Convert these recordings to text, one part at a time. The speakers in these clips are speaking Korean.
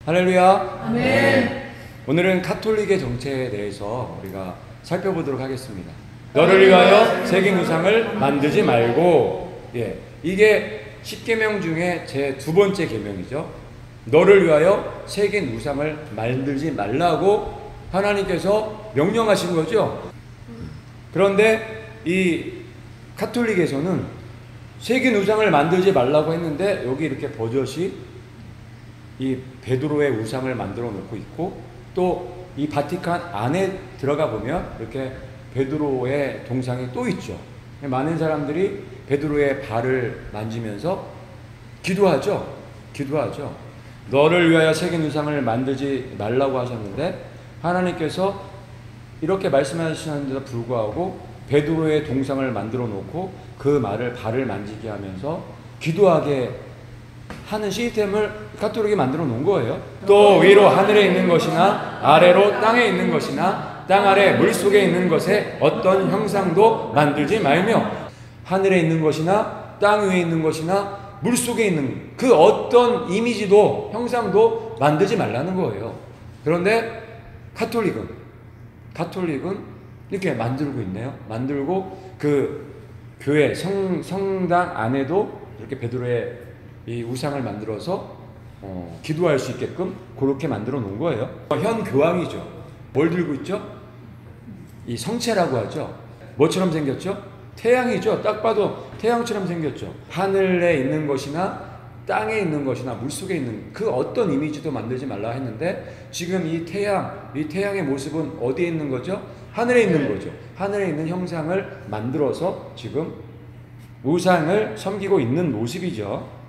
할렐루야. 아멘. 오늘은 가톨릭의 정체에 대해서 우리가 살펴보도록 하겠습니다. 너를 위하여 새긴 우상을 만들지 말고, 이게 10계명 중에 제 두 번째 계명이죠. 너를 위하여 새긴 우상을 만들지 말라고 하나님께서 명령하신 거죠. 그런데 이 가톨릭에서는 새긴 우상을 만들지 말라고 했는데, 여기 이렇게 버젓이 이 베드로의 우상을 만들어 놓고 있고, 또 이 바티칸 안에 들어가 보면 이렇게 베드로의 동상이 또 있죠. 많은 사람들이 베드로의 발을 만지면서 기도하죠. 너를 위하여 새긴 우상을 만들지 말라고 하셨는데, 하나님께서 이렇게 말씀하시는데도 불구하고 베드로의 동상을 만들어 놓고 그 발을 만지게 하면서 기도하게 하는 시스템을 가톨릭이 만들어 놓은 거예요. 또 위로 하늘에 있는 것이나 아래로 땅에 있는 것이나 땅 아래 물속에 있는 것에 어떤 형상도 만들지 말며, 하늘에 있는 것이나 땅 위에 있는 것이나 물속에 있는 그 어떤 이미지도 형상도 만들지 말라는 거예요. 그런데 가톨릭은 이렇게 만들고 있네요. 만들고 그 교회 성당 안에도 이렇게 베드로의 이 우상을 만들어서 기도할 수 있게끔 그렇게 만들어 놓은 거예요. 현 교황이죠. 뭘 들고 있죠? 이 성체라고 하죠. 뭐처럼 생겼죠? 태양이죠. 딱 봐도 태양처럼 생겼죠. 하늘에 있는 것이나 땅에 있는 것이나 물속에 있는 그 어떤 이미지도 만들지 말라 했는데, 지금 이 태양의 모습은 어디에 있는 거죠? 하늘에 있는 거죠. 하늘에 있는 형상을 만들어서 지금 우상을 섬기고 있는 모습이죠.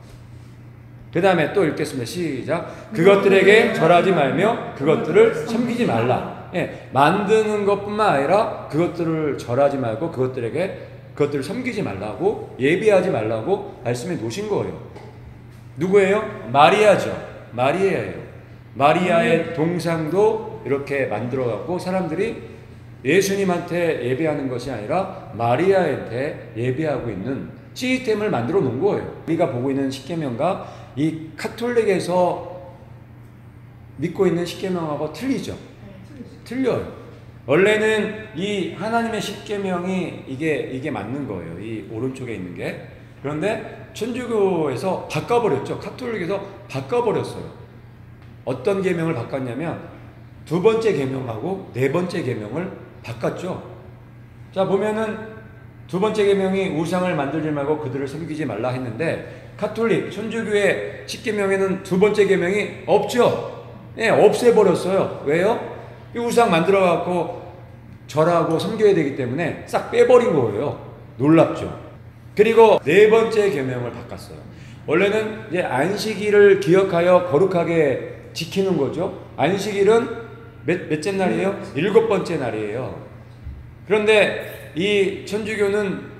그 다음에 또 읽겠습니다. 시작. 그것들에게 절하지 말며 그것들을 섬기지 말라. 만드는 것뿐만 아니라 그것들을 절하지 말고 그것들을 섬기지 말라고, 예배하지 말라고 말씀해 놓으신 거예요. 누구예요? 마리아죠. 마리아예요. 마리아의 동상도 이렇게 만들어 갖고 사람들이 예수님한테 예배하는 것이 아니라 마리아한테 예배하고 있는 시스템을 만들어 놓은 거예요. 우리가 보고 있는 십계명과 이 가톨릭에서 믿고 있는 십계명하고 틀리죠. 틀려요. 원래는 이 하나님의 십계명이 이게 맞는 거예요. 이 오른쪽에 있는 게. 그런데 천주교에서 바꿔버렸죠. 가톨릭에서 바꿔버렸어요. 어떤 계명을 바꿨냐면 두 번째 계명하고 네 번째 계명을 바꿨죠. 자, 보면은 두 번째 계명이 우상을 만들지 말고 그들을 섬기지 말라 했는데, 가톨릭 천주교의 십계명에는 두 번째 계명이 없죠. 없애버렸어요. 왜요? 이 우상 만들어 갖고 절하고 섬겨야 되기 때문에 싹 빼버린 거예요. 놀랍죠. 그리고 네 번째 계명을 바꿨어요. 원래는 이제 안식일을 기억하여 거룩하게 지키는 거죠. 안식일은 몇째 날이에요? 7번째 날이에요. 그런데 이 천주교는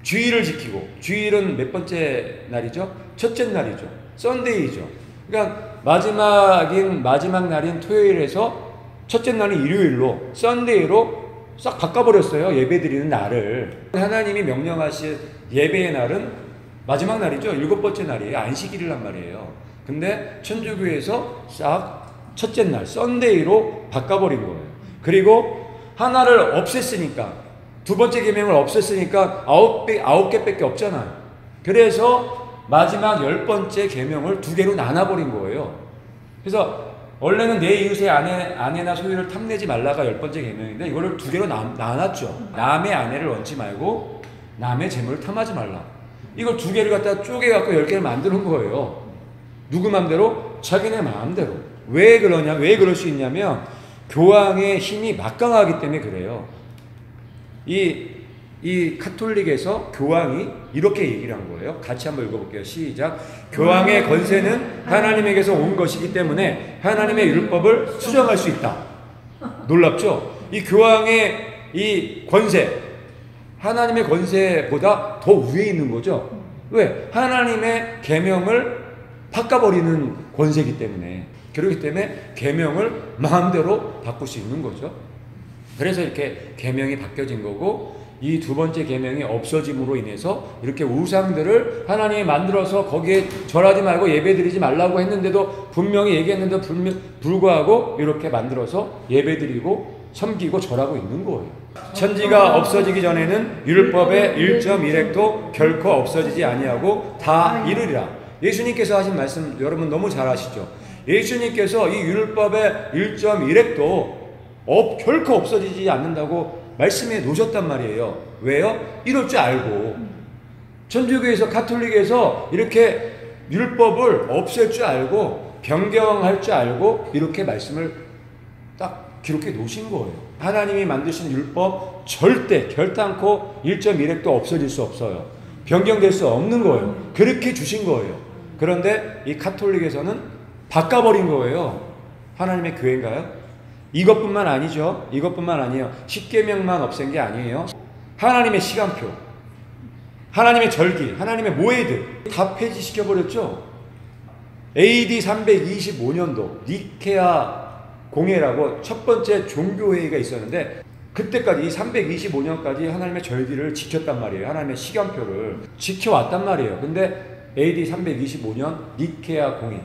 주일을 지키고, 주일은 몇 번째 날이죠? 첫째 날이죠. 썬데이죠. 그러니까 마지막 날인 토요일에서 첫째 날은 일요일로, 썬데이로 싹 바꿔버렸어요. 예배드리는 날을. 하나님이 명령하신 예배의 날은 마지막 날이죠. 7번째 날이에요. 안식일이란 말이에요. 근데 천주교에서 싹 첫째 날, 썬데이로 바꿔버린 거예요. 그리고 하나를 없앴으니까, 두 번째 계명을 없앴으니까 9개밖에 없잖아요. 그래서 마지막 10번째 계명을 2개로 나눠버린 거예요. 그래서 원래는 내 이웃의 아내나 소유를 탐내지 말라가 10번째 계명인데, 이거를 2개로 나눴죠. 남의 아내를 얹지 말고 남의 재물을 탐하지 말라. 이걸 2개를 갖다 쪼개갖고 10개를 만드는 거예요. 누구 마음대로? 자기네 마음대로. 왜 그러냐? 왜 그럴 수 있냐면 교황의 힘이 막강하기 때문에 그래요. 이 가톨릭에서 교황이 이렇게 얘기를 한 거예요. 같이 한번 읽어볼게요. 시작. 교황의 권세는 하나님에게서 온 것이기 때문에 하나님의 율법을 수정할 수 있다. 놀랍죠? 이 교황의 이 권세, 하나님의 권세보다 더 위에 있는 거죠. 왜? 하나님의 계명을 바꿔버리는 권세이기 때문에. 그렇기 때문에 계명을 마음대로 바꿀 수 있는 거죠. 그래서 이렇게 계명이 바뀌어진 거고, 이 두 번째 계명이 없어짐으로 인해서 이렇게 우상들을 하나님이 만들어서 거기에 절하지 말고 예배드리지 말라고 했는데도 분명히 얘기했는데 불구하고 이렇게 만들어서 예배드리고 섬기고 절하고 있는 거예요. 천지가 없어지기 전에는 율법의 1.1획도 결코 없어지지 아니하고 다 이르리라. 예수님께서 하신 말씀 여러분 너무 잘 아시죠? 예수님께서 이 율법의 1.1획도 결코 없어지지 않는다고 말씀해 놓으셨단 말이에요. 왜요? 이럴 줄 알고. 천주교에서 가톨릭에서 이렇게 율법을 없앨 줄 알고 변경할 줄 알고 이렇게 말씀을 딱 기록해 놓으신 거예요. 하나님이 만드신 율법 절대 결단코 1.1획도 없어질 수 없어요. 변경될 수 없는 거예요. 그렇게 주신 거예요. 그런데 이 가톨릭에서는 바꿔버린 거예요. 하나님의 교회인가요? 이것뿐만 아니죠. 이것뿐만 아니에요. 십계명만 없앤 게 아니에요. 하나님의 시간표, 하나님의 절기, 하나님의 모회들 다 폐지시켜버렸죠. AD 325년도 니케아 공회라고 첫 번째 종교회의가 있었는데 그때까지 이 325년까지 하나님의 절기를 지켰단 말이에요. 하나님의 시간표를 지켜왔단 말이에요. 근데 AD 325년 니케아 공회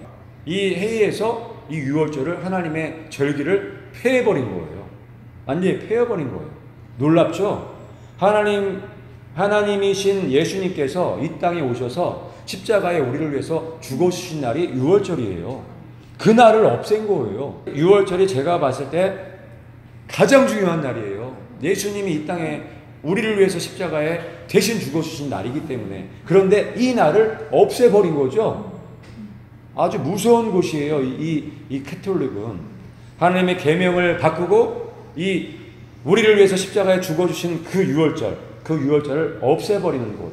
이 회의에서 이 유월절을 하나님의 절기를 폐해버린 거예요. 완전히 폐해버린 거예요. 놀랍죠? 하나님이신 예수님께서 이 땅에 오셔서 십자가에 우리를 위해서 죽어주신 날이 유월절이에요. 그 날을 없앤 거예요. 유월절이 제가 봤을 때 가장 중요한 날이에요. 예수님이 이 땅에 우리를 위해서 십자가에 대신 죽어주신 날이기 때문에. 그런데 이 날을 없애버린 거죠. 아주 무서운 곳이에요. 이 가톨릭은. 하나님의 계명을 바꾸고 이 우리를 위해서 십자가에 죽어주신 그 유월절을 없애버리는 곳.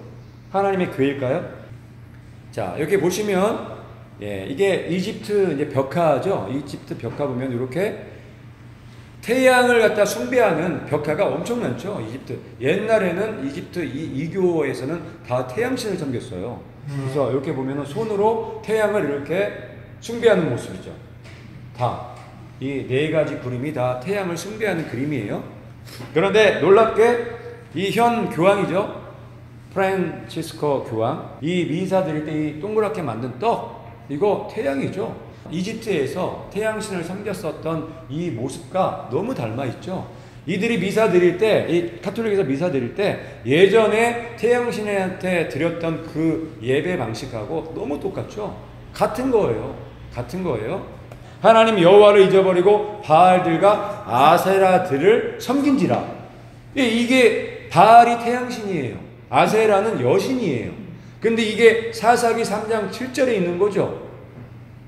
하나님의 교회일까요? 자, 이렇게 보시면 이게 이집트 이제 벽화죠. 이집트 벽화 보면 이렇게 태양을 갖다 숭배하는 벽화가 엄청 많죠. 이집트. 옛날에는 이집트 이교에서는 다 태양신을 섬겼어요. 그래서 이렇게 보면 손으로 태양을 이렇게 숭배하는 모습이죠. 다. 이 네 가지 그림이 다 태양을 숭배하는 그림이에요. 그런데 놀랍게 이 현 교황이죠. 프란치스코 교황. 이 미사 드릴 때 이 동그랗게 만든 떡, 이거 태양이죠. 이집트에서 태양신을 섬겼었던 이 모습과 너무 닮아 있죠. 이들이 미사 드릴 때, 이 가톨릭에서 미사 드릴 때 예전에 태양신한테 드렸던 그 예배 방식하고 너무 똑같죠. 같은 거예요. 같은 거예요. 하나님 여호와를 잊어버리고 바알들과 아세라들을 섬긴지라. 이게 바알이 태양신이에요. 아세라는 여신이에요. 근데 이게 사사기 3장 7절에 있는 거죠.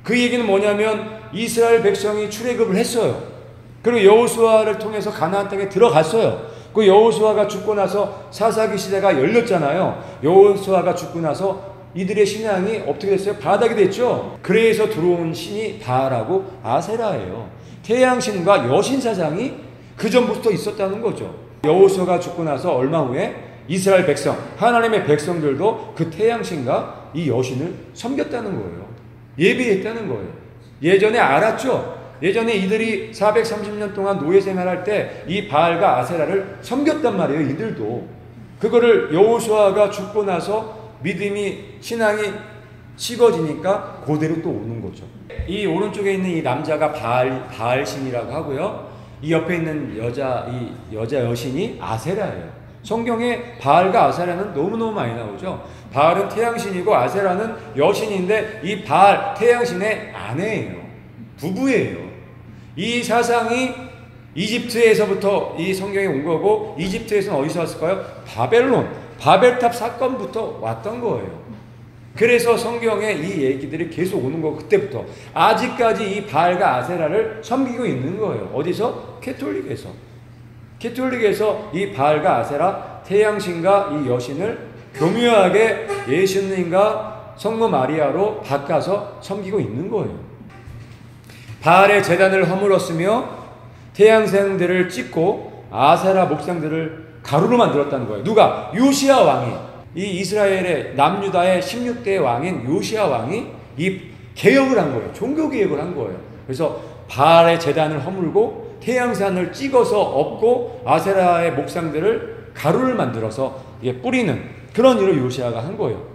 그 얘기는 뭐냐면 이스라엘 백성이 출애굽을 했어요. 그리고 여호수아를 통해서 가나안 땅에 들어갔어요. 그 여호수아가 죽고 나서 사사기 시대가 열렸잖아요. 여호수아가 죽고 나서 이들의 신앙이 어떻게 됐어요? 바닥이 됐죠. 그래서 들어온 신이 바알하고 아세라예요. 태양신과 여신 사상이 그 전부터 있었다는 거죠. 여호수아가 죽고 나서 얼마 후에 이스라엘 백성, 하나님의 백성들도 그 태양신과 이 여신을 섬겼다는 거예요. 예배했다는 거예요. 예전에 알았죠. 예전에 이들이 430년 동안 노예 생활할 때 이 바알과 아세라를 섬겼단 말이에요. 이들도. 그거를 여호수아가 죽고 나서 믿음이, 신앙이 식어지니까 그대로 또 오는 거죠. 이 오른쪽에 있는 이 남자가 바알신이라고 하고요. 이 옆에 있는 이 여자 여신이 아세라예요. 성경에 바알과 아세라는 너무너무 많이 나오죠. 바알은 태양신이고 아세라는 여신인데 이 바알, 태양신의 아내예요. 부부예요. 이 사상이 이집트에서부터 이 성경에 온 거고, 이집트에서는 어디서 왔을까요? 바벨탑 사건부터 왔던 거예요. 그래서 성경에 이 얘기들이 계속 오는 거고, 그때부터 아직까지 이 바알과 아세라를 섬기고 있는 거예요. 어디서? 캐톨릭에서 이 바알과 아세라, 태양신과 이 여신을 교묘하게 예수님과 성모 마리아로 바꿔서 섬기고 있는 거예요. 바알의 제단을 허물었으며 태양생들을 찍고 아세라 목상들을 가루로 만들었다는 거예요. 누가? 요시야 왕이. 이 이스라엘의 남유다의 16대 왕인 요시야 왕이 이 개혁을 한 거예요. 종교 개혁을 한 거예요. 그래서 바알의 제단을 허물고 태양산을 찍어서 엎고 아세라의 목상들을 가루를 만들어서 이게 뿌리는 그런 일을 요시아가 한 거예요.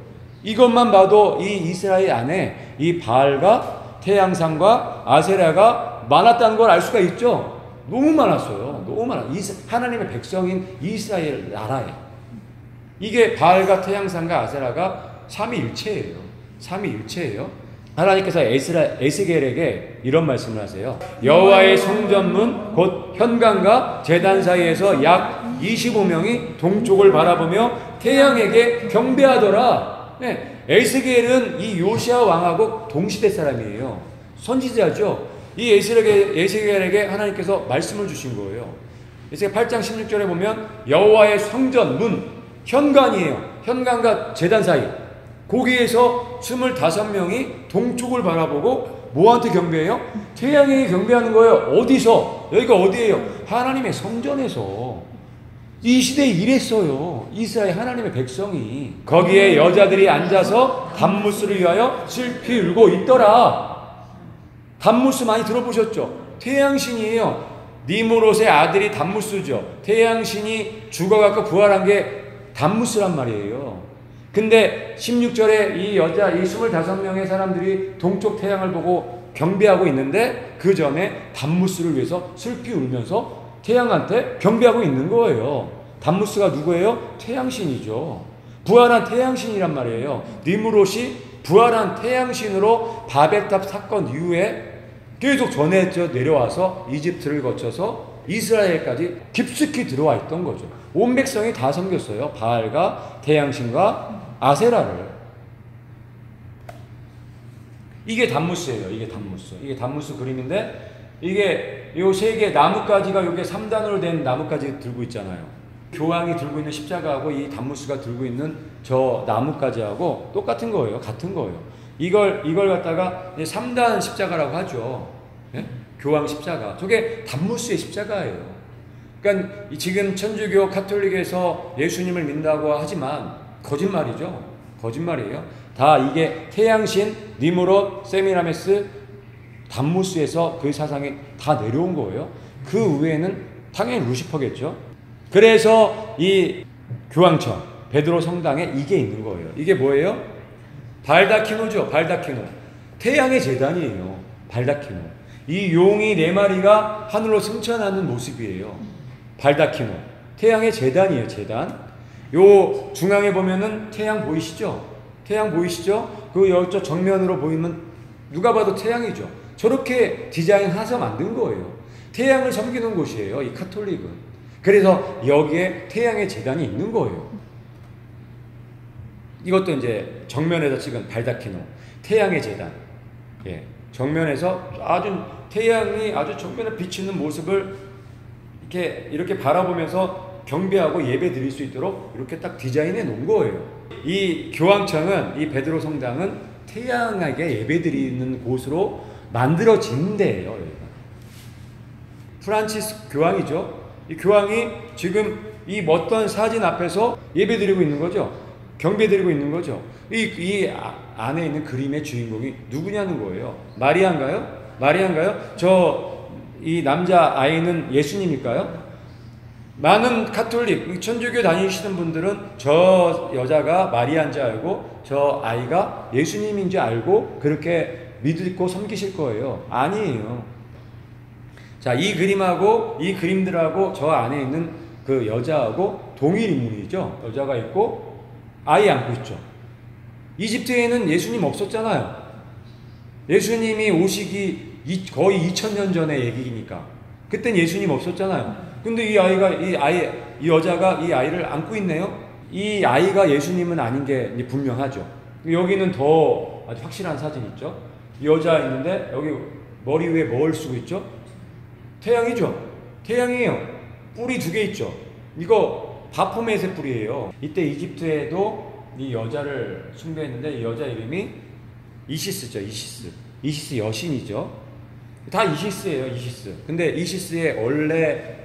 이것만 봐도 이 이스라엘 안에 이 바알과 태양상과 아세라가 많았다는 걸 알 수가 있죠. 너무 많았어요. 너무 많아. 하나님의 백성인 이스라엘 나라에 이게 바알과 태양상과 아세라가 삼위일체예요. 삼위일체예요. 하나님께서 에스겔에게 이런 말씀을 하세요. 여호와의 성전문 곧 현관과 제단 사이에서 약 25명이 동쪽을 바라보며 태양에게 경배하더라. 네, 에스겔은 이 요시아 왕하고 동시대 사람이에요. 선지자죠. 이 에스겔에게 하나님께서 말씀을 주신 거예요. 에스겔 8장 16절에 보면 여호와의 성전 문 현관이에요. 현관과 제단 사이 거기에서 25명이 동쪽을 바라보고 뭐한테 경배해요? 태양에게 경배하는 거예요. 어디서? 여기가 어디예요? 하나님의 성전에서. 이 시대에 이랬어요. 이스라엘 하나님의 백성이. 거기에 여자들이 앉아서 단무스를 위하여 슬피 울고 있더라. 단무스 많이 들어보셨죠? 태양신이에요. 니무롯의 아들이 단무스죠. 태양신이 죽어갖고 부활한 게 단무스란 말이에요. 근데 16절에 이 여자, 이 25명의 사람들이 동쪽 태양을 보고 경배하고 있는데 그 전에 단무스를 위해서 슬피 울면서 태양한테 경배하고 있는 거예요. 단무스가 누구예요? 태양신이죠. 부활한 태양신이란 말이에요. 니무롯이 부활한 태양신으로 바벨탑 사건 이후에 계속 전해져 내려와서 이집트를 거쳐서 이스라엘까지 깊숙이 들어와 있던 거죠. 온 백성이 다 섬겼어요. 바알과 태양신과 아세라를. 이게 단무스예요. 이게 단무스. 이게 단무스 그림인데 이게 요 세 개 나뭇가지가 요게 3단으로 된 나뭇가지 들고 있잖아요. 교황이 들고 있는 십자가하고 이 단무스가 들고 있는 저 나뭇가지하고 똑같은 거예요. 같은 거예요. 이걸 갖다가 3단 십자가라고 하죠. 예? 교황 십자가. 저게 단무스의 십자가예요. 그러니까 지금 천주교 카톨릭에서 예수님을 믿는다고 하지만 거짓말이죠. 거짓말이에요. 다 이게 태양신, 니무롯, 세미라메스, 단무스에서 그 사상이 다 내려온 거예요. 그 외에는 당연히 루시퍼겠죠. 그래서 이 교황청, 베드로 성당에 이게 있는 거예요. 이게 뭐예요? 발다키노죠. 발다키노. 태양의 제단이에요. 발다키노. 이 용이 4마리가 하늘로 승천하는 모습이에요. 발다키노. 태양의 제단이에요. 제단. 요 중앙에 보면은 태양 보이시죠? 태양 보이시죠? 그 여쪽 정면으로 보이면 누가 봐도 태양이죠. 저렇게 디자인해서 만든 거예요. 태양을 섬기는 곳이에요. 이 카톨릭은. 그래서 여기에 태양의 제단이 있는 거예요. 이것도 이제 정면에서 찍은 발다키노. 태양의 제단. 예. 정면에서 아주 태양이 아주 정면에 비치는 모습을 이렇게 바라보면서 경배하고 예배 드릴 수 있도록 이렇게 딱 디자인해 놓은 거예요. 이 교황청은, 이 베드로 성당은 태양에게 예배 드리는 곳으로 만들어진 데예요. 여기가. 프란치스 교황이죠. 이 교황이 지금 이 어떤 사진 앞에서 예배 드리고 있는 거죠. 경배 드리고 있는 거죠. 이 안에 있는 그림의 주인공이 누구냐는 거예요. 마리아인가요? 마리아인가요? 이 남자 아이는 예수님일까요? 많은 카톨릭, 천주교 다니시는 분들은 저 여자가 마리아인 줄 알고 저 아이가 예수님인 줄 알고 그렇게 믿고 섬기실 거예요. 아니에요. 자, 이 그림하고 이 그림들하고 저 안에 있는 그 여자하고 동일 인물이죠. 여자가 있고 아이 안고 있죠. 이집트에는 예수님 없었잖아요. 예수님이 오시기 거의 2000년 전의 얘기니까. 그땐 예수님 없었잖아요. 근데 이 여자가 이 아이를 안고 있네요. 이 아이가 예수님은 아닌 게 분명하죠. 여기는 더 아주 확실한 사진 있죠. 이 여자 있는데 여기 머리 위에 뭘 쓰고 있죠? 태양이죠. 태양이에요. 뿔이 2개 있죠. 이거 바포멧의 뿔이에요. 이때 이집트에도 이 여자를 숭배했는데 이 여자 이름이 이시스죠. 이시스 여신이죠. 다 이시스예요. 이시스. 근데 이시스의 원래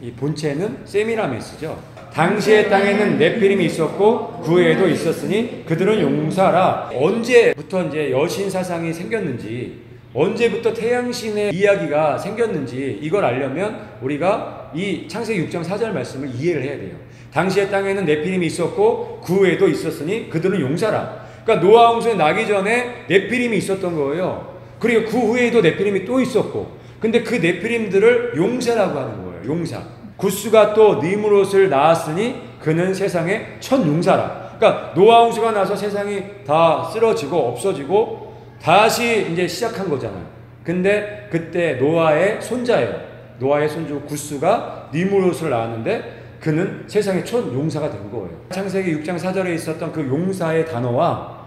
이 본체는 세미라메스죠. 당시의 땅에는 네피림이 있었고 그 외에도 있었으니 그들은 용사라. 언제부터 이제 여신 사상이 생겼는지, 언제부터 태양신의 이야기가 생겼는지 이걸 알려면 우리가 이 창세기 6장 4절 말씀을 이해를 해야 돼요. 당시의 땅에는 네피림이 있었고 그 후에도 있었으니 그들은 용사라. 그러니까 노아 홍수에 나기 전에 네피림이 있었던 거예요. 그리고 그 후에도 네피림이 또 있었고, 근데 그 네피림들을 용사라고 하는 거예요. 용사. 구스가 또 니므롯을 낳았으니 그는 세상의 첫 용사라. 그러니까 노아 홍수가 나서 세상이 다 쓰러지고 없어지고 다시 이제 시작한 거잖아요. 근데 그때 노아의 손자예요. 노아의 손주 구스가 니므롯을 낳았는데 그는 세상의 첫 용사가 된 거예요. 창세기 6장 4절에 있었던 그 용사의 단어와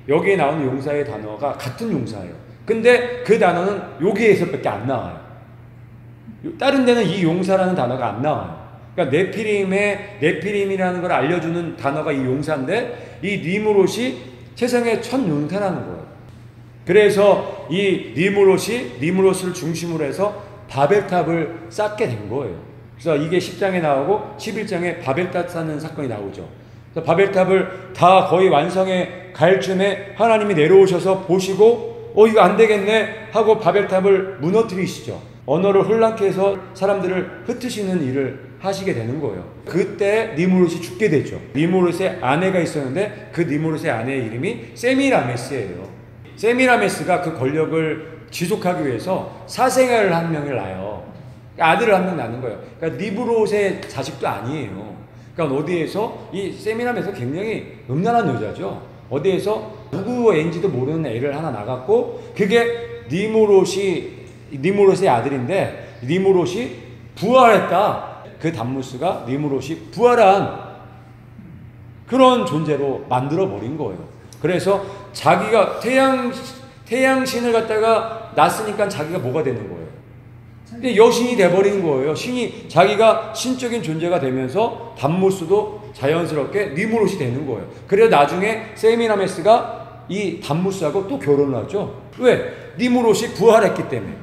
여기에 나오는 용사의 단어가 같은 용사예요. 근데 그 단어는 여기에서밖에 안 나와요. 다른 데는 이 용사라는 단어가 안 나와요. 그러니까 네피림이라는 걸 알려주는 단어가 이 용사인데 이 니므롯이 세상의 첫 용사라는 거예요. 그래서 이 니므롯을 중심으로 해서 바벨탑을 쌓게 된 거예요. 그래서 이게 10장에 나오고 11장에 바벨탑 쌓는 사건이 나오죠. 그래서 바벨탑을 다 거의 완성해 갈 쯤에 하나님이 내려오셔서 보시고 이거 안 되겠네 하고 바벨탑을 무너뜨리시죠. 언어를 혼란케 해서 사람들을 흩으시는 일을 하시게 되는 거예요. 그때 니므롯이 죽게 되죠. 니므롯의 아내가 있었는데 그 니므롯의 아내의 이름이 세미라메스예요. 세미라메스가 그 권력을 지속하기 위해서 사생아를 한 명을 낳아요. 아들을 한 명 낳는 거예요. 그러니까 니므롯의 자식도 아니에요. 그러니까 어디에서 이 세미라메스가 굉장히 음란한 여자죠. 어디에서 누구 애인지도 모르는 애를 하나 낳았고 그게 니므롯의 아들인데 니므롯이 부활했다. 그 담무스가 니므롯이 부활한 그런 존재로 만들어 버린 거예요. 그래서 자기가 태양신을 갖다가 낳았으니까 자기가 뭐가 되는 거예요? 근데 여신이 돼버린 거예요. 자기가 신적인 존재가 되면서 담무스도 자연스럽게 니므롯이 되는 거예요. 그래서 나중에 세미라메스가 이 담무스하고 또 결혼을 하죠. 왜? 니므롯이 부활했기 때문에.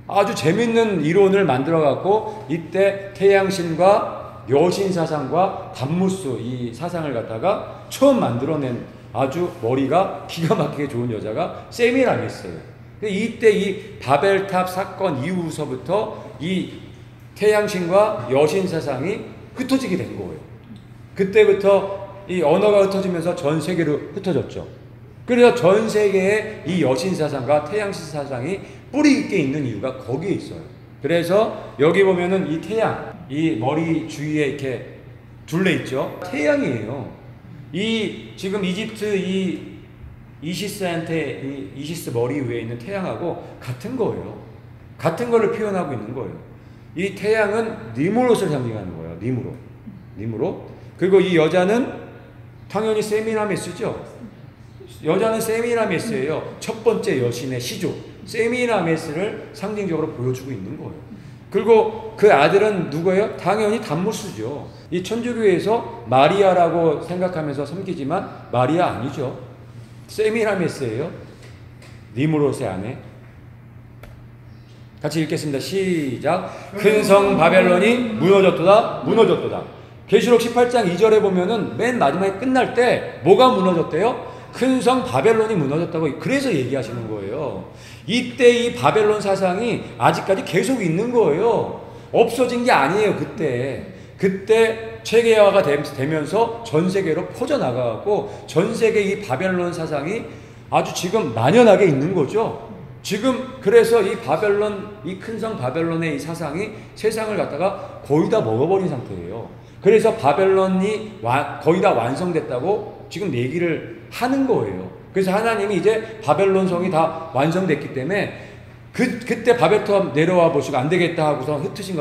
아주 재밌는 이론을 만들어 갖고 이때 태양신과 여신 사상과 담무스 이 사상을 갖다가 처음 만들어낸 아주 머리가 기가 막히게 좋은 여자가 세미라메스예요. 이때 이 바벨탑 사건 이후서부터 이 태양신과 여신 사상이 흩어지게 된 거예요. 그때부터 이 언어가 흩어지면서 전 세계로 흩어졌죠. 그래서 전 세계에 이 여신 사상과 태양신 사상이 뿌리 있게 있는 이유가 거기에 있어요. 그래서 여기 보면은 이 태양, 이 머리 주위에 이렇게 둘레 있죠. 태양이에요. 지금 이집트 이시스 머리 위에 있는 태양하고 같은 거예요. 같은 거를 표현하고 있는 거예요. 이 태양은 니므롯을 상징하는 거예요. 니므롯. 그리고 이 여자는 당연히 세미라메스죠. 여자는 세미라메스예요. 첫 번째 여신의 시조 세미라메스를 상징적으로 보여주고 있는 거예요. 그리고 그 아들은 누구예요? 당연히 담무스죠. 이 천주교에서 마리아라고 생각하면서 섬기지만 마리아 아니죠. 세미라메스예요. 니므롯의 아내. 같이 읽겠습니다. 시작. 큰 성 바벨론이 무너졌도다. 계시록 18장 2절에 보면은 맨 마지막에 끝날 때 뭐가 무너졌대요? 큰 성 바벨론이 무너졌다고 그래서 얘기하시는 거예요. 이때 이 바벨론 사상이 아직까지 계속 있는 거예요. 없어진 게 아니에요. 그때 체계화가 되면서 전 세계로 퍼져나가고 전 세계 이 바벨론 사상이 아주 지금 만연하게 있는 거죠. 지금 그래서 이 큰 성 바벨론의 이 사상이 세상을 갖다가 거의 다 먹어버린 상태예요. 그래서 바벨론이 거의 다 완성됐다고 지금 얘기를 하는 거예요. 그래서 하나님이 이제 바벨론 성이 다 완성됐기 때문에 그때 바벨탑 내려와 보시고 안 되겠다 하고서 흩으신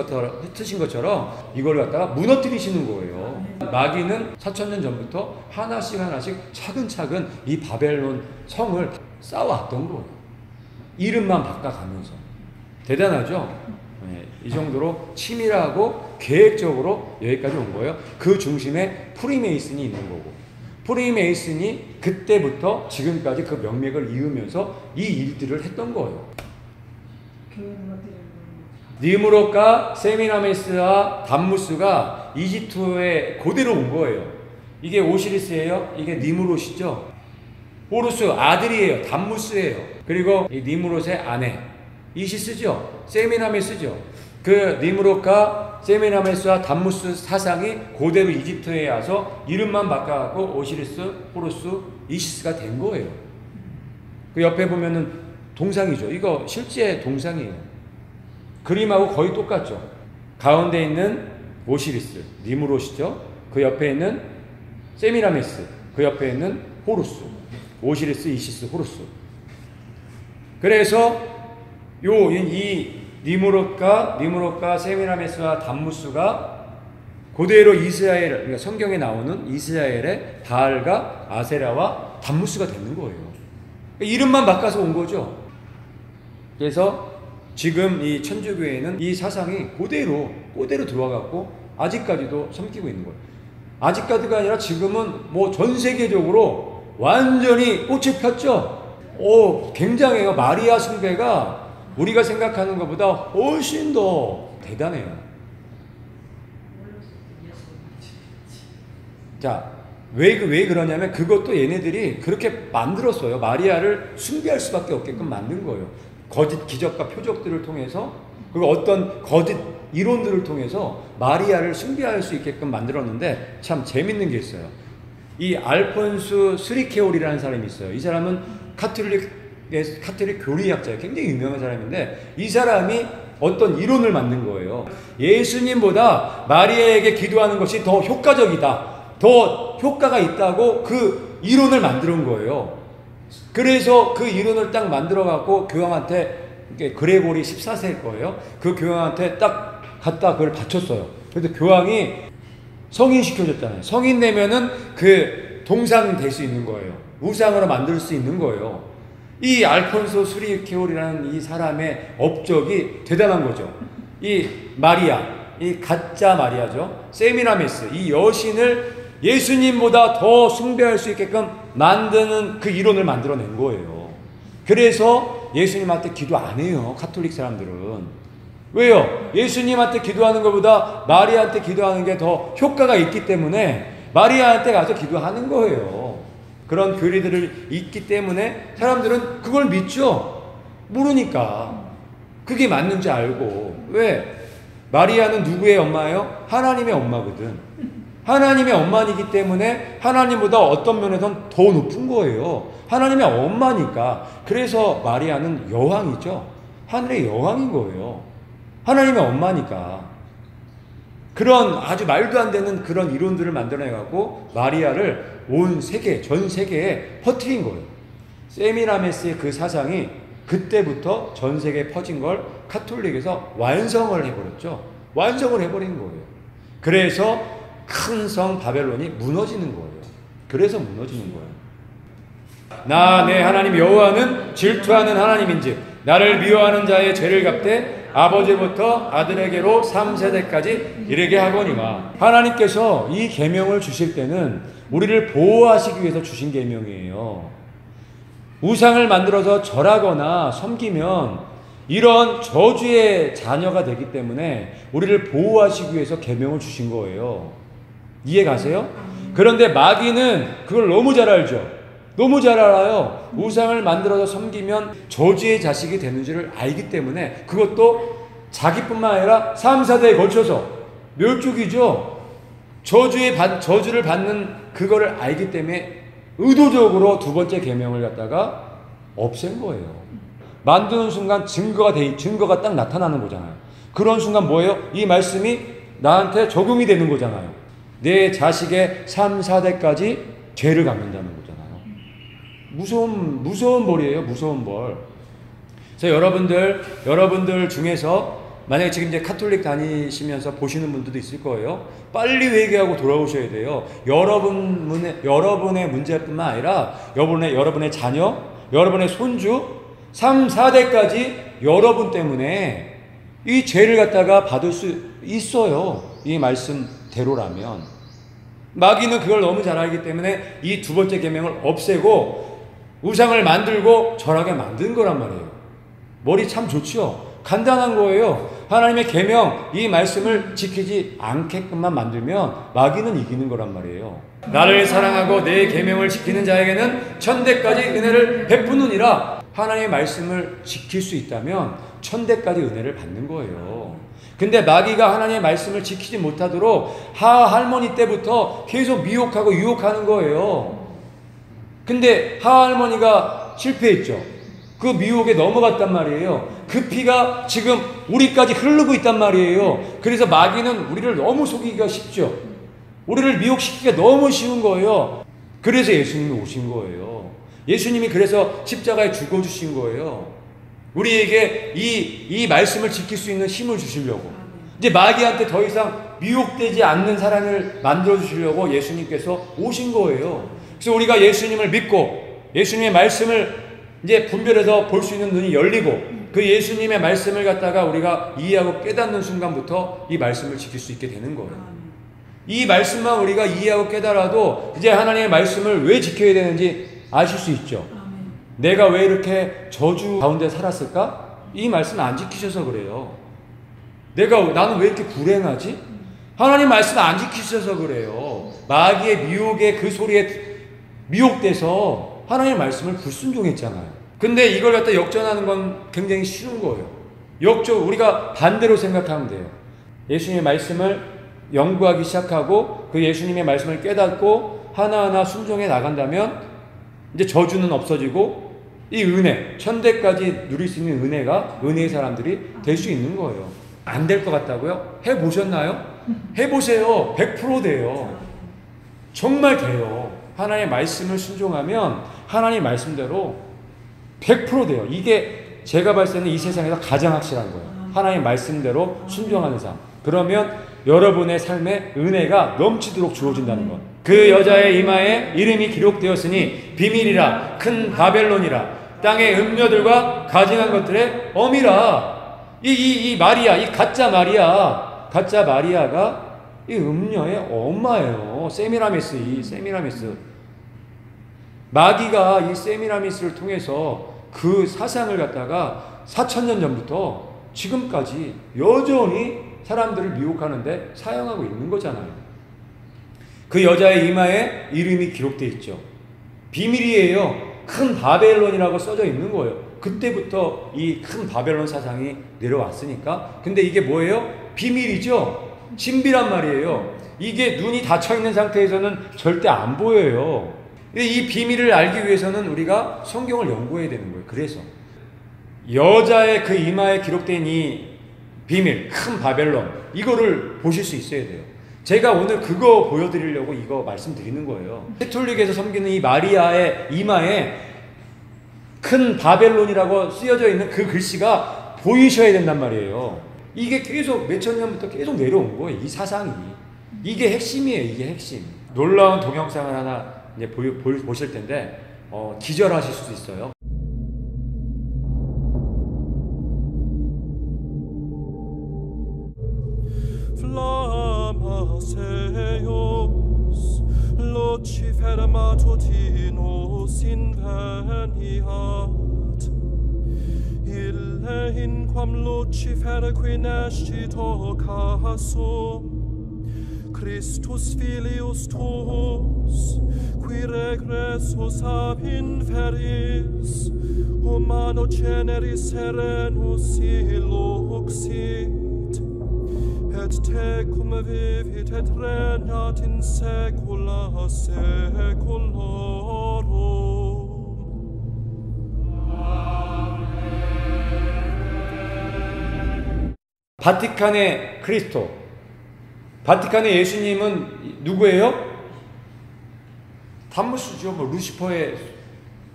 것처럼 이걸 갖다가 무너뜨리시는 거예요. 마귀는 4000년 전부터 하나씩 차근차근 이 바벨론 성을 쌓아왔던 거예요. 이름만 바꿔가면서. 대단하죠? 네, 이 정도로 치밀하고 계획적으로 여기까지 온 거예요. 그 중심에 프리메이슨이 있는 거고. 프리메이슨이 그때부터 지금까지 그 명맥을 이으면서 이 일들을 했던 거예요. 니므롯과 세미라메스와 담무스가 이집트에 그대로 온 거예요. 이게 오시리스예요. 이게 니므롯이죠. 호루스 아들이에요. 담무스예요. 그리고 이 니므롯의 아내 이시스죠. 세미라메스죠. 그 니므롯과 세미라메스와 담무스 사상이 그대로 이집트에 와서 이름만 바꿔갖고 오시리스, 호루스, 이시스가 된 거예요. 그 옆에 보면은 동상이죠. 이거 실제 동상이에요. 그림하고 거의 똑같죠. 가운데 있는 오시리스, 니므롯이죠. 그 옆에 있는 세미라메스, 그 옆에 있는 호루스, 오시리스, 이시스, 호루스. 그래서 이 니므롯과 세미라메스와 담무스가 그대로 이스라엘, 그러니까 성경에 나오는 이스라엘의 바알과 아세라와 담무스가 되는 거예요. 이름만 바꿔서 온 거죠. 그래서 지금 이 천주교회는 이 사상이 그대로 들어와갖고 아직까지도 섬기고 있는 거예요. 아직까지가 아니라 지금은 뭐 전 세계적으로 완전히 꽃이 폈죠. 굉장해요. 마리아 숭배가 우리가 생각하는 것보다 훨씬 더 대단해요. 자, 왜 그러냐면 그것도 얘네들이 그렇게 만들었어요. 마리아를 숭배할 수밖에 없게끔 만든 거예요. 거짓 기적과 표적들을 통해서, 그리고 어떤 거짓 이론들을 통해서 마리아를 숭배할 수 있게끔 만들었는데 참 재밌는 게 있어요. 이 알폰수 스리케올이라는 사람이 있어요. 이 사람은 카톨릭 교리학자예요. 굉장히 유명한 사람인데 이 사람이 어떤 이론을 만든 거예요. 예수님보다 마리아에게 기도하는 것이 더 효과적이다. 더 효과가 있다고 그 이론을 만들어 온 거예요. 그래서 그 이론을 딱 만들어 갖고 교황한테, 그레고리 14세일 거예요. 그 교황한테 딱 갖다 그걸 바쳤어요. 그래서 교황이 성인 시켜줬잖아요. 성인 되면은 그 동상 될 수 있는 거예요. 우상으로 만들 수 있는 거예요. 이 알폰소 수리케올이라는 이 사람의 업적이 대단한 거죠. 이 마리아, 이 가짜 마리아죠. 세미라메스, 이 여신을 예수님보다 더 숭배할 수 있게끔 만드는 그 이론을 만들어낸 거예요. 그래서 예수님한테 기도 안 해요. 카톨릭 사람들은. 왜요? 예수님한테 기도하는 것보다 마리아한테 기도하는 게 더 효과가 있기 때문에 마리아한테 가서 기도하는 거예요. 그런 교리들이 있기 때문에 사람들은 그걸 믿죠. 모르니까. 그게 맞는지 알고. 왜? 마리아는 누구의 엄마예요? 하나님의 엄마거든. 하나님의 엄마이기 때문에 하나님보다 어떤 면에선 더 높은 거예요. 하나님의 엄마니까. 그래서 마리아는 여왕이죠. 하늘의 여왕인 거예요. 하나님의 엄마니까. 그런 아주 말도 안 되는 그런 이론들을 만들어내갖고 마리아를 온 세계, 전 세계에 퍼뜨린 거예요. 세미라메스의 그 사상이 그때부터 전 세계에 퍼진 걸 카톨릭에서 완성을 해버렸죠. 완성을 해버린 거예요. 그래서 큰 성 바벨론이 무너지는 거예요. 그래서 무너지는 거예요. 나 내 하나님 여호와는 질투하는 하나님인즉 나를 미워하는 자의 죄를 갚되 아버지부터 아들에게로 3세대까지 이르게 하거니와. 하나님께서 이 계명을 주실 때는 우리를 보호하시기 위해서 주신 계명이에요. 우상을 만들어서 절하거나 섬기면 이런 저주의 자녀가 되기 때문에 우리를 보호하시기 위해서 계명을 주신 거예요. 이해 가세요? 그런데 마귀는 그걸 너무 잘 알죠. 너무 잘 알아요. 우상을 만들어서 섬기면 저주의 자식이 되는 줄을 알기 때문에 그것도 자기뿐만 아니라 3, 4대에 걸쳐서 멸족이죠. 저주를 받는 그거를 알기 때문에 의도적으로 두 번째 계명을 갖다가 없앤 거예요. 만드는 순간 증거가 딱 나타나는 거잖아요. 그런 순간 뭐예요? 이 말씀이 나한테 적용이 되는 거잖아요. 내 자식의 3, 4대까지 죄를 갚는다는 거잖아요. 무서운 벌이에요. 무서운 벌. 그래서 여러분들 중에서 만약에 지금 이제 카톨릭 다니시면서 보시는 분들도 있을 거예요. 빨리 회개하고 돌아오셔야 돼요. 여러분의 문제뿐만 아니라 여러분의 자녀, 여러분의 손주, 3, 4대까지 여러분 때문에 이 죄를 갖다가 받을 수 있어요. 이 말씀대로라면. 마귀는 그걸 너무 잘 알기 때문에 이 두 번째 계명을 없애고 우상을 만들고 절하게 만든 거란 말이에요. 머리 참 좋죠? 간단한 거예요. 하나님의 계명, 이 말씀을 지키지 않게끔만 만들면 마귀는 이기는 거란 말이에요. 나를 사랑하고 내 계명을 지키는 자에게는 천대까지 은혜를 베푸느니라. 하나님의 말씀을 지킬 수 있다면 천대까지 은혜를 받는 거예요. 근데 마귀가 하나님의 말씀을 지키지 못하도록 할머니 때부터 계속 미혹하고 유혹하는 거예요. 근데 할머니가 실패했죠. 그 미혹에 넘어갔단 말이에요. 그 피가 지금 우리까지 흐르고 있단 말이에요. 그래서 마귀는 우리를 너무 속이기가 쉽죠. 우리를 미혹시키기가 너무 쉬운 거예요. 그래서 예수님이 오신 거예요. 예수님이 그래서 십자가에 죽어주신 거예요. 우리에게 이 말씀을 지킬 수 있는 힘을 주시려고. 이제 마귀한테 더 이상 미혹되지 않는 사람을 만들어주시려고 예수님께서 오신 거예요. 그래서 우리가 예수님을 믿고 예수님의 말씀을 이제 분별해서 볼 수 있는 눈이 열리고 그 예수님의 말씀을 갖다가 우리가 이해하고 깨닫는 순간부터 이 말씀을 지킬 수 있게 되는 거예요. 이 말씀만 우리가 이해하고 깨달아도 이제 하나님의 말씀을 왜 지켜야 되는지 아실 수 있죠. 내가 왜 이렇게 저주 가운데 살았을까? 이 말씀을 안 지키셔서 그래요. 나는 왜 이렇게 불행하지? 하나님 말씀을 안 지키셔서 그래요. 마귀의 미혹의 그 소리에 미혹돼서 하나님의 말씀을 불순종했잖아요. 근데 이걸 갖다 역전하는 건 굉장히 쉬운 거예요. 우리가 반대로 생각하면 돼요. 예수님의 말씀을 연구하기 시작하고 그 예수님의 말씀을 깨닫고 하나하나 순종해 나간다면 이제 저주는 없어지고 이 은혜, 천대까지 누릴 수 있는 은혜의 사람들이 될 수 있는 거예요. 안 될 것 같다고요? 해보셨나요? 해보세요. 100% 돼요. 정말 돼요. 하나님의 말씀을 순종하면 하나님의 말씀대로 100% 돼요. 이게 제가 봤을 때는 이 세상에서 가장 확실한 거예요. 하나님의 말씀대로 순종하는 삶. 그러면 여러분의 삶에 은혜가 넘치도록 주어진다는 것. 그 여자의 이마에 이름이 기록되었으니 비밀이라 큰 바벨론이라 땅의 음녀들과 가증한 것들의 어미라. 이 마리아, 이 가짜 마리아가 이 음녀의 엄마예요. 세미라미스. 마귀가 이 세미라미스를 통해서 그 사상을 갖다가 4000년 전부터 지금까지 여전히 사람들을 미혹하는데 사용하고 있는 거잖아요. 그 여자의 이마에 이름이 기록되어 있죠. 비밀이에요. 큰 바벨론이라고 써져 있는 거예요. 그때부터 이 큰 바벨론 사상이 내려왔으니까. 근데 이게 뭐예요? 비밀이죠. 신비란 말이에요. 이게 눈이 닫혀 있는 상태에서는 절대 안 보여요. 이 비밀을 알기 위해서는 우리가 성경을 연구해야 되는 거예요. 그래서 여자의 그 이마에 기록된 이 비밀, 큰 바벨론, 이거를 보실 수 있어야 돼요. 제가 오늘 그거 보여드리려고 이거 말씀드리는 거예요. 캐톨릭에서 섬기는 이 마리아의 이마에 큰 바벨론이라고 쓰여져 있는 그 글씨가 보이셔야 된단 말이에요. 이게 계속 몇천 년부터 계속 내려온 거예요. 이 사상이. 이게 핵심이에요. 이게 핵심. 놀라운 동영상을 하나 이제 보실 텐데 기절하실 수도 있어요. Flamaseus Lucifer matutinus inveniat ille in quam Lucifer quinescito casum Christus filius tuus qui regressus ab inferis humano generis serenus illuxit et tecum vivit et regnat in saecula saeculorum. 바티칸의 그리스도, 바티칸의 예수님은 누구예요? 담무스죠.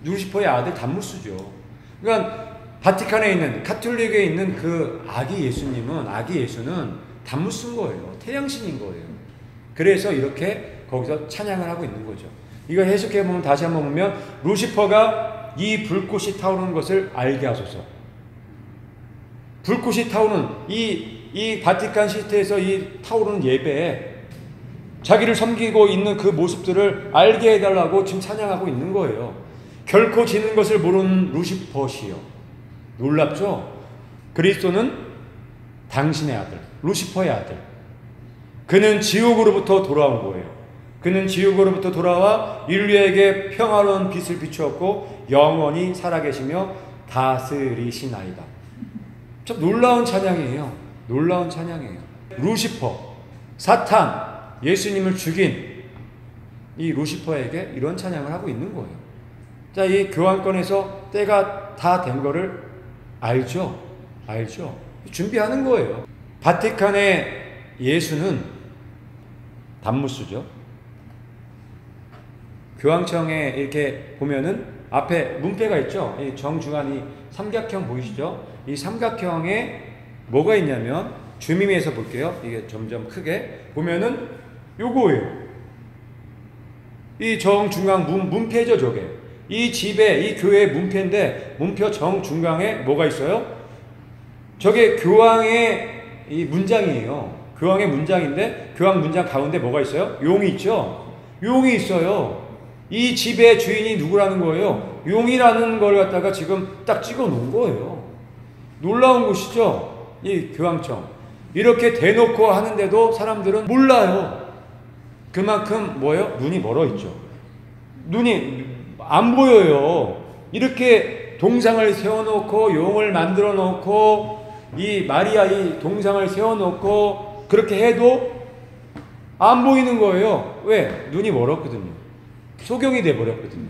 루시퍼의 아들 담무스죠. 그러니까 바티칸에 있는, 카톨릭에 있는 그 아기 예수는 담무스인 거예요. 태양신인 거예요. 그래서 이렇게 거기서 찬양을 하고 있는 거죠. 이걸 해석해보면, 다시 한번 보면, 루시퍼가 이 불꽃이 타오르는 것을 알게 하소서. 불꽃이 타오르는 이 바티칸 시티에서 이 타오르는 예배에 자기를 섬기고 있는 그 모습들을 알게 해달라고 지금 찬양하고 있는 거예요. 결코 지는 것을 모르는 루시퍼시요. 놀랍죠? 그리스도는 당신의 아들, 루시퍼의 아들. 그는 지옥으로부터 돌아온 거예요. 그는 지옥으로부터 돌아와 인류에게 평화로운 빛을 비추었고 영원히 살아계시며 다스리시나이다. 참 놀라운 찬양이에요. 놀라운 찬양이에요. 루시퍼, 사탄, 예수님을 죽인 이 루시퍼에게 이런 찬양을 하고 있는 거예요. 자, 이 교황권에서 때가 다 된 거를 알죠? 알죠? 준비하는 거예요. 바티칸의 예수는 단무스죠. 교황청에 이렇게 보면은 앞에 문패가 있죠. 이 정중앙 이 삼각형 보이시죠? 이 삼각형에 뭐가 있냐면 줌임해서 볼게요. 이게 점점 크게 보면은 요거예요. 이 정중앙 문패죠, 저게. 이 집에 이 교회의 문패인데 문표 정중앙에 뭐가 있어요? 저게 교황의 이 문장이에요. 교황의 문장인데 교황 문장 가운데 뭐가 있어요? 용이 있죠. 용이 있어요. 이 집의 주인이 누구라는 거예요? 용이라는 걸 갖다가 지금 딱 찍어 놓은 거예요. 놀라운 곳이죠. 이 교황청. 이렇게 대놓고 하는데도 사람들은 몰라요. 그만큼 뭐예요? 눈이 멀어 있죠. 눈이 안 보여요. 이렇게 동상을 세워놓고 용을 만들어 놓고 이 마리아 이 동상을 세워놓고 그렇게 해도 안 보이는 거예요. 왜? 눈이 멀었거든요. 소경이 돼버렸거든요.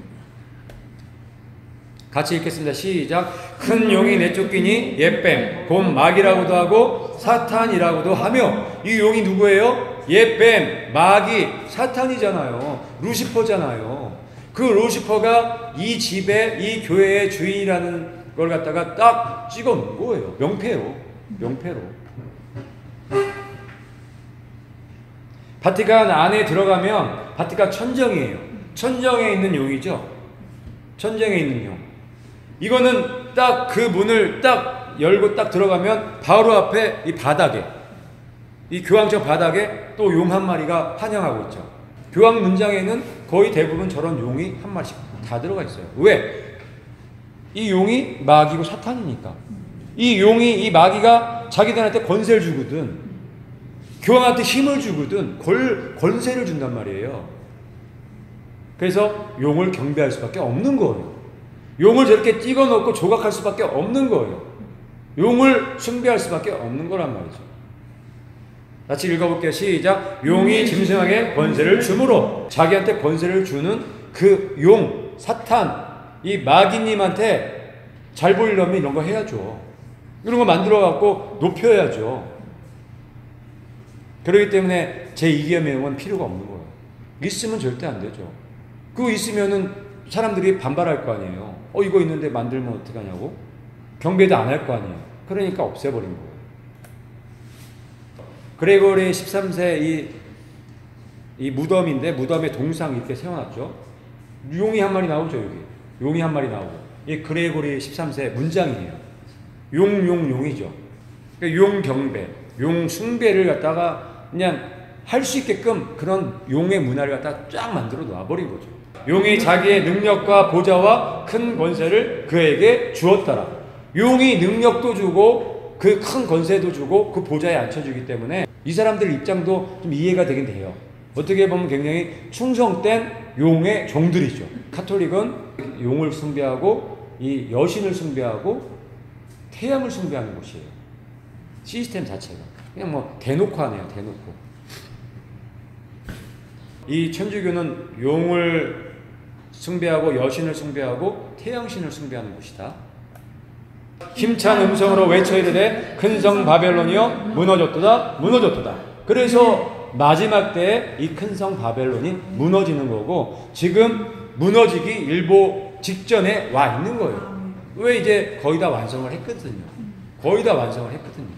같이 읽겠습니다. 시작. 큰 용이 내쫓기니 옛뱀 곧 마귀라고도 하고 사탄이라고도 하며 이 용이 누구예요? 옛뱀, 마귀, 사탄이잖아요. 루시퍼잖아요. 그 루시퍼가 이 집의 이 교회의 주인이라는 걸 갖다가 딱 찍어 놓은 거예요. 명패로. 명패로. 바티칸 안에 들어가면 바티칸 천정이에요. 천정에 있는 용이죠. 천정에 있는 용. 이거는 딱 그 문을 딱 열고 딱 들어가면 바로 앞에 이 바닥에 이 교황청 바닥에 또 용 한 마리가 환영하고 있죠. 교황 문장에는 거의 대부분 저런 용이 한 마리씩 다 들어가 있어요. 왜? 이 용이 마귀고 사탄이니까. 이 용이 이 마귀가 자기들한테 권세를 주거든. 교황한테 힘을 주거든. 권세를 준단 말이에요. 그래서 용을 경배할 수밖에 없는 거예요. 용을 저렇게 찍어놓고 조각할 수밖에 없는 거예요. 용을 숭배할 수밖에 없는 거란 말이죠. 같이 읽어볼게요. 시작. 용이 짐승에게 권세를 주므로 자기한테 권세를 주는 그 용, 사탄, 이 마귀님한테 잘 보이려면 이런 거 해야죠. 이런 거 만들어갖고 높여야죠. 그렇기 때문에 제2계명은 필요가 없는 거예요. 있으면 절대 안 되죠. 그거 있으면은 사람들이 반발할 거 아니에요. 이거 있는데 만들면 어떡하냐고? 경배도 안 할 거 아니에요. 그러니까 없애버린 거예요. 그레고리 13세 이 무덤인데 무덤에 동상 이렇게 세워놨죠. 용이 한 마리 나오죠, 여기. 용이 한 마리 나오고. 이 그레고리 13세 문장이에요. 용이죠. 그러니까 용 경배, 용 숭배를 갖다가 그냥 할 수 있게끔 그런 용의 문화를 갖다가 쫙 만들어 놔버린 거죠. 용이 자기의 능력과 보좌와 큰 권세를 그에게 주었더라. 용이 능력도 주고 그 큰 권세도 주고 그 보좌에 앉혀주기 때문에 이 사람들 입장도 좀 이해가 되긴 돼요. 어떻게 보면 굉장히 충성된 용의 종들이죠. 카톨릭은 용을 숭배하고 이 여신을 숭배하고 태양을 숭배하는 곳이에요. 시스템 자체가 그냥 뭐 대놓고 하네요. 대놓고. 이 천주교는 용을 숭배하고 여신을 숭배하고 태양신을 숭배하는 곳이다. 힘찬 음성으로 외쳐 이르되 큰 성 바벨론이여 무너졌도다 무너졌도다. 그래서 마지막 때에 이 큰 성 바벨론이 무너지는 거고 지금 무너지기 일보 직전에 와 있는 거예요. 왜? 이제 거의 다 완성을 했거든요. 거의 다 완성을 했거든요.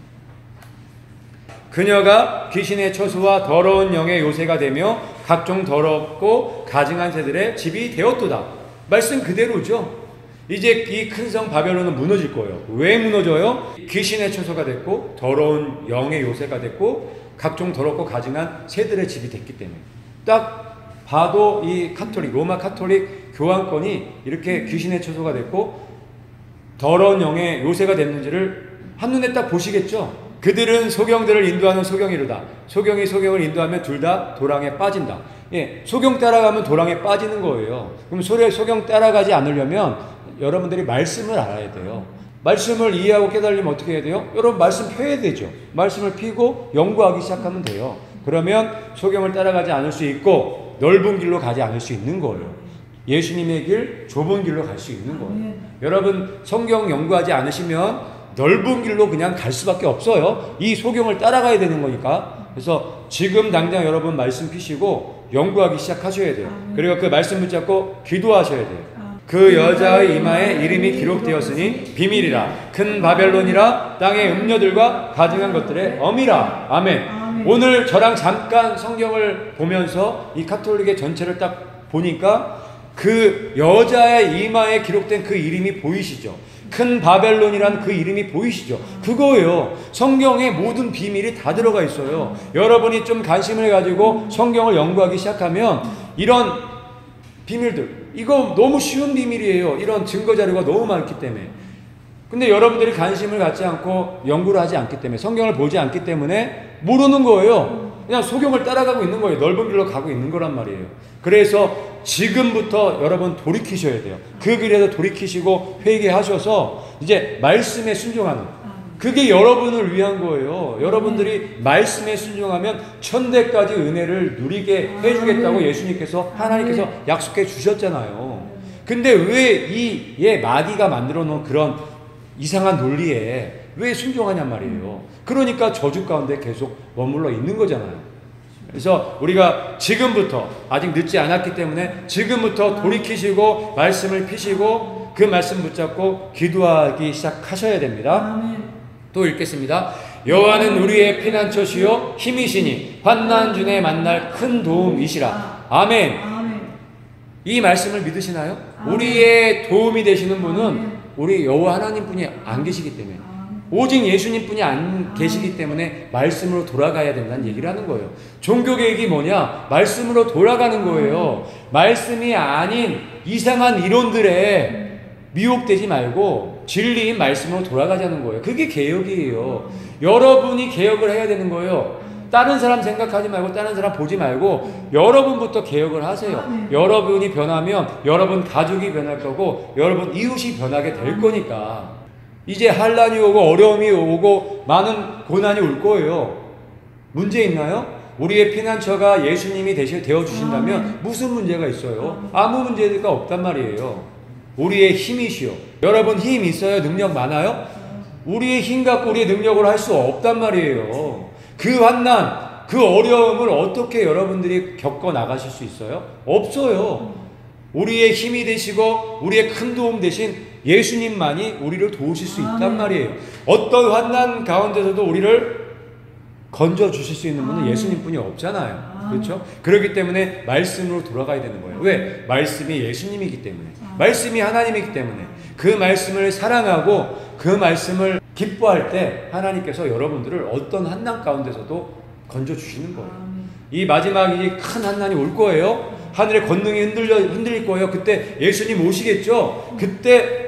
그녀가 귀신의 처소와 더러운 영의 요새가 되며 각종 더럽고 가증한 새들의 집이 되었도다. 말씀 그대로죠. 이제 이 큰 성 바벨론은 무너질 거예요. 왜 무너져요? 귀신의 처소가 됐고 더러운 영의 요새가 됐고 각종 더럽고 가증한 새들의 집이 됐기 때문에. 딱 봐도 이 카톨릭, 로마 카톨릭 교황권이 이렇게 귀신의 처소가 됐고 더러운 영의 요새가 됐는지를 한눈에 딱 보시겠죠? 그들은 소경들을 인도하는 소경이로다. 소경이 소경을 인도하면 둘 다 도랑에 빠진다. 예, 소경 따라가면 도랑에 빠지는 거예요. 그럼 소경 따라가지 않으려면 여러분들이 말씀을 알아야 돼요. 말씀을 이해하고 깨달으면 어떻게 해야 돼요? 여러분 말씀 펴야 되죠. 말씀을 피고 연구하기 시작하면 돼요. 그러면 소경을 따라가지 않을 수 있고 넓은 길로 가지 않을 수 있는 거예요. 예수님의 길, 좁은 길로 갈 수 있는 거예요. 여러분 성경 연구하지 않으시면 넓은 길로 그냥 갈 수밖에 없어요. 이 소경을 따라가야 되는 거니까. 그래서 지금 당장 여러분 말씀 피시고 연구하기 시작하셔야 돼요. 그리고 그 말씀 붙잡고 기도하셔야 돼요. 그 여자의 이마에 이름이 기록되었으니 비밀이라 큰 바벨론이라 땅의 음녀들과 가증한 것들의 어미라. 아멘. 오늘 저랑 잠깐 성경을 보면서 이 가톨릭의 전체를 딱 보니까 그 여자의 이마에 기록된 그 이름이 보이시죠? 큰 바벨론이라는 그 이름이 보이시죠? 그거예요. 성경에 모든 비밀이 다 들어가 있어요. 여러분이 좀 관심을 가지고 성경을 연구하기 시작하면 이런 비밀들, 이거 너무 쉬운 비밀이에요. 이런 증거 자료가 너무 많기 때문에. 근데 여러분들이 관심을 갖지 않고 연구를 하지 않기 때문에, 성경을 보지 않기 때문에 모르는 거예요. 그냥 소경을 따라가고 있는 거예요. 넓은 길로 가고 있는 거란 말이에요. 그래서 지금부터 여러분 돌이키셔야 돼요. 그 길에서 돌이키시고 회개하셔서 이제 말씀에 순종하는, 그게 여러분을 위한 거예요. 여러분들이 말씀에 순종하면 천대까지 은혜를 누리게 해주겠다고 예수님께서, 하나님께서 약속해 주셨잖아요. 근데 왜 이 마귀가 만들어 놓은 그런 이상한 논리에 왜 순종하냔 말이에요. 그러니까 저주 가운데 계속 머물러 있는 거잖아요. 그래서 우리가 지금부터, 아직 늦지 않았기 때문에 지금부터 돌이키시고 말씀을 피시고 그 말씀 붙잡고 기도하기 시작하셔야 됩니다. 또 읽겠습니다. 여호와는 우리의 피난처시요 힘이시니 환난 중에 만날 큰 도움이시라. 아멘. 이 말씀을 믿으시나요? 우리의 도움이 되시는 분은 우리 여호와 하나님뿐이 안 계시기 때문에, 오직 예수님뿐이 안 계시기 때문에 말씀으로 돌아가야 된다는 얘기를 하는 거예요. 종교개혁이 뭐냐? 말씀으로 돌아가는 거예요. 말씀이 아닌 이상한 이론들에 미혹되지 말고 진리인 말씀으로 돌아가자는 거예요. 그게 개혁이에요. 여러분이 개혁을 해야 되는 거예요. 다른 사람 생각하지 말고 다른 사람 보지 말고 여러분부터 개혁을 하세요. 여러분이 변하면 여러분 가족이 변할 거고 여러분 이웃이 변하게 될 거니까. 이제 환난이 오고 어려움이 오고 많은 고난이 올 거예요. 문제 있나요? 우리의 피난처가 예수님이 되어주신다면 무슨 문제가 있어요? 아무 문제가 없단 말이에요. 우리의 힘이시오. 여러분 힘 있어요? 능력 많아요? 우리의 힘 갖고 우리의 능력으로 할 수 없단 말이에요. 그 환난, 그 어려움을 어떻게 여러분들이 겪어 나가실 수 있어요? 없어요. 우리의 힘이 되시고 우리의 큰 도움 되신 예수님만이 우리를 도우실 수 있단 말이에요. 어떤 환난 가운데서도 우리를 건져 주실 수 있는 분은 예수님뿐이 없잖아요. 그렇죠? 그렇기 때문에 말씀으로 돌아가야 되는 거예요. 왜? 말씀이 예수님이기 때문에, 말씀이 하나님이기 때문에, 그 말씀을 사랑하고 그 말씀을 기뻐할 때 하나님께서 여러분들을 어떤 환난 가운데서도 건져 주시는 거예요. 이 마지막이 큰 환난이 올 거예요. 하늘의 권능이 흔들릴 거예요. 그때 예수님 오시겠죠. 그때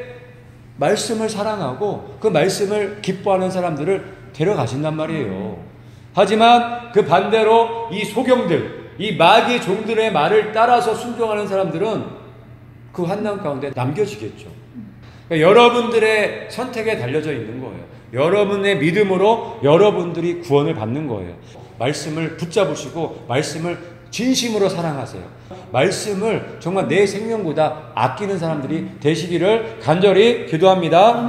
말씀을 사랑하고 그 말씀을 기뻐하는 사람들을 데려가신단 말이에요. 하지만 그 반대로 이 소경들, 이 마귀 종들의 말을 따라서 순종하는 사람들은 그 환난 가운데 남겨지겠죠. 그러니까 여러분들의 선택에 달려져 있는 거예요. 여러분의 믿음으로 여러분들이 구원을 받는 거예요. 말씀을 붙잡으시고 말씀을 진심으로 사랑하세요. 말씀을 정말 내 생명보다 아끼는 사람들이 되시기를 간절히 기도합니다.